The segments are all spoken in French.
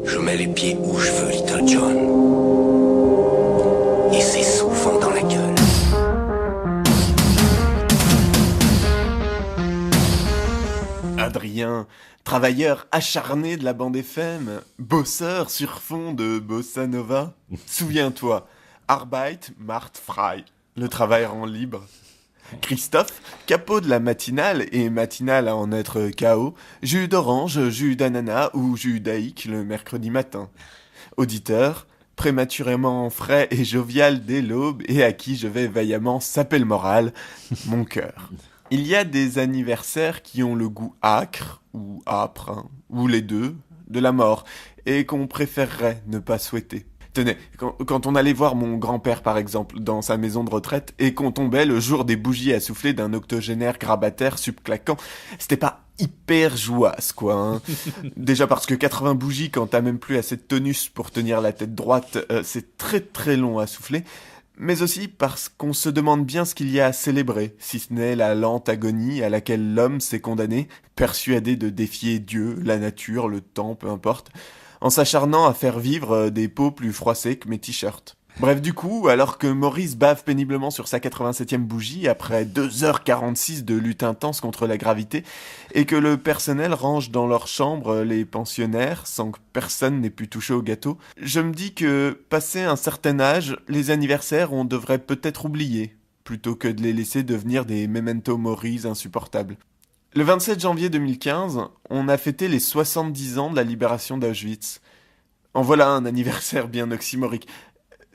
Je mets les pieds où je veux, Little John. Et c'est souvent dans la gueule. Adrien, travailleur acharné de la bande FM, bosseur sur fond de bossa nova. Souviens-toi, Arbeit macht frei, le travail rend libre. Christophe, capot de la matinale, et matinale à en être KO, jus d'orange, jus d'ananas ou jus d'haïque le mercredi matin. Auditeur, prématurément frais et jovial dès l'aube, et à qui je vais vaillamment saper le moral, mon cœur. Il y a des anniversaires qui ont le goût âcre, ou âpre, hein, ou les deux, de la mort, et qu'on préférerait ne pas souhaiter. Tenez, quand on allait voir mon grand-père par exemple, dans sa maison de retraite, et qu'on tombait le jour des bougies à souffler d'un octogénaire grabataire subclaquant, c'était pas hyper jouasse quoi, hein. Déjà parce que 80 bougies quand t'as même plus assez de tonus pour tenir la tête droite, c'est très très long à souffler. Mais aussi parce qu'on se demande bien ce qu'il y a à célébrer, si ce n'est la lente agonie à laquelle l'homme s'est condamné, persuadé de défier Dieu, la nature, le temps, peu importe, en s'acharnant à faire vivre des peaux plus froissées que mes t-shirts. Bref, du coup, alors que Maurice bave péniblement sur sa 87e bougie après 2h46 de lutte intense contre la gravité, et que le personnel range dans leur chambre les pensionnaires sans que personne n'ait pu toucher au gâteau, je me dis que, passé un certain âge, les anniversaires on devrait peut-être oublier, plutôt que de les laisser devenir des memento mori insupportables. Le 27 janvier 2015, on a fêté les 70 ans de la libération d'Auschwitz. En voilà un anniversaire bien oxymorique.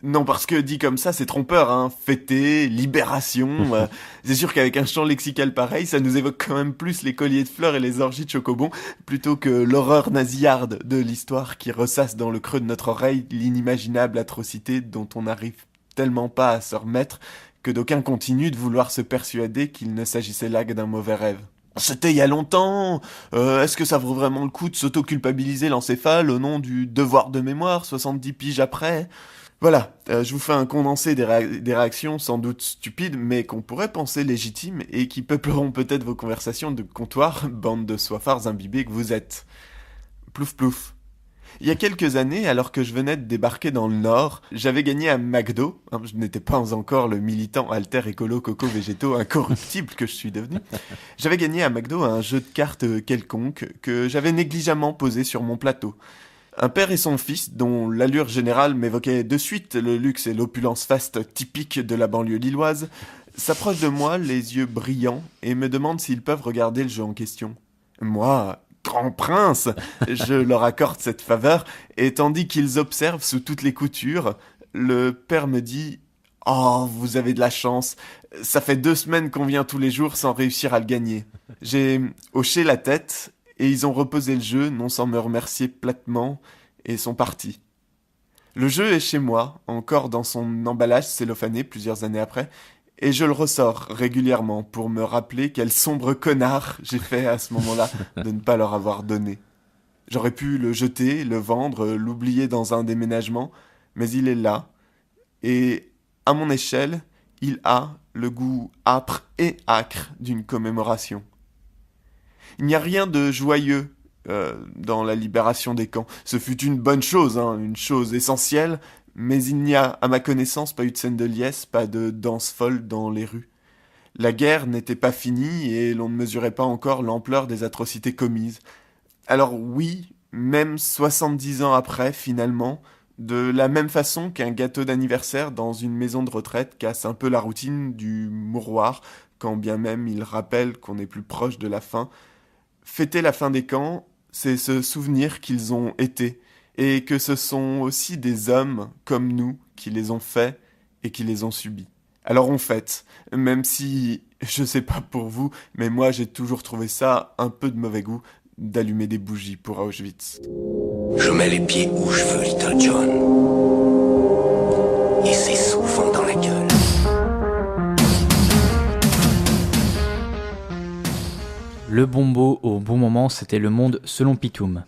Non, parce que dit comme ça, c'est trompeur, hein. Fêter, libération. C'est sûr qu'avec un champ lexical pareil, ça nous évoque quand même plus les colliers de fleurs et les orgies de chocobon, plutôt que l'horreur nasillarde de l'histoire qui ressasse dans le creux de notre oreille l'inimaginable atrocité dont on n'arrive tellement pas à se remettre que d'aucuns continuent de vouloir se persuader qu'il ne s'agissait là que d'un mauvais rêve. C'était il y a longtemps. Est-ce que ça vaut vraiment le coup de s'auto-culpabiliser l'encéphale au nom du devoir de mémoire 70 piges après ? Voilà, je vous fais un condensé des réactions sans doute stupides, mais qu'on pourrait penser légitimes et qui peupleront peut-être vos conversations de comptoir, bande de soifards imbibés que vous êtes. Plouf plouf. Il y a quelques années, alors que je venais de débarquer dans le Nord, j'avais gagné à McDo, hein, je n'étais pas encore le militant alter écolo coco végétaux incorruptible que je suis devenu, j'avais gagné à McDo un jeu de cartes quelconque que j'avais négligemment posé sur mon plateau. Un père et son fils, dont l'allure générale m'évoquait de suite le luxe et l'opulence faste typique de la banlieue lilloise, s'approchent de moi, les yeux brillants, et me demandent s'ils peuvent regarder le jeu en question. Moi, grand prince, je leur accorde cette faveur, et tandis qu'ils observent sous toutes les coutures, le père me dit « Oh, vous avez de la chance, ça fait 2 semaines qu'on vient tous les jours sans réussir à le gagner. » J'ai hoché la tête, et ils ont reposé le jeu, non sans me remercier platement, et sont partis. Le jeu est chez moi, encore dans son emballage cellophané plusieurs années après, et je le ressors régulièrement pour me rappeler quel sombre connard j'ai fait à ce moment-là de ne pas leur avoir donné. J'aurais pu le jeter, le vendre, l'oublier dans un déménagement, mais il est là, et à mon échelle, il a le goût âpre et acre d'une commémoration. Il n'y a rien de joyeux dans la libération des camps. Ce fut une bonne chose, hein, une chose essentielle, mais il n'y a, à ma connaissance, pas eu de scène de liesse, pas de danse folle dans les rues. La guerre n'était pas finie et l'on ne mesurait pas encore l'ampleur des atrocités commises. Alors oui, même 70 ans après, finalement, de la même façon qu'un gâteau d'anniversaire dans une maison de retraite casse un peu la routine du mouroir, quand bien même il rappelle qu'on est plus proche de la fin. Fêter la fin des camps, c'est se souvenir qu'ils ont été, et que ce sont aussi des hommes comme nous qui les ont faits et qui les ont subis. Alors on fête, même si, je sais pas pour vous, mais moi j'ai toujours trouvé ça un peu de mauvais goût d'allumer des bougies pour Auschwitz. Je mets les pieds où je veux, Little John. Et c'est souvent dans la gueule. Le bon mot au bon moment, c'était Le Monde selon Pitoum.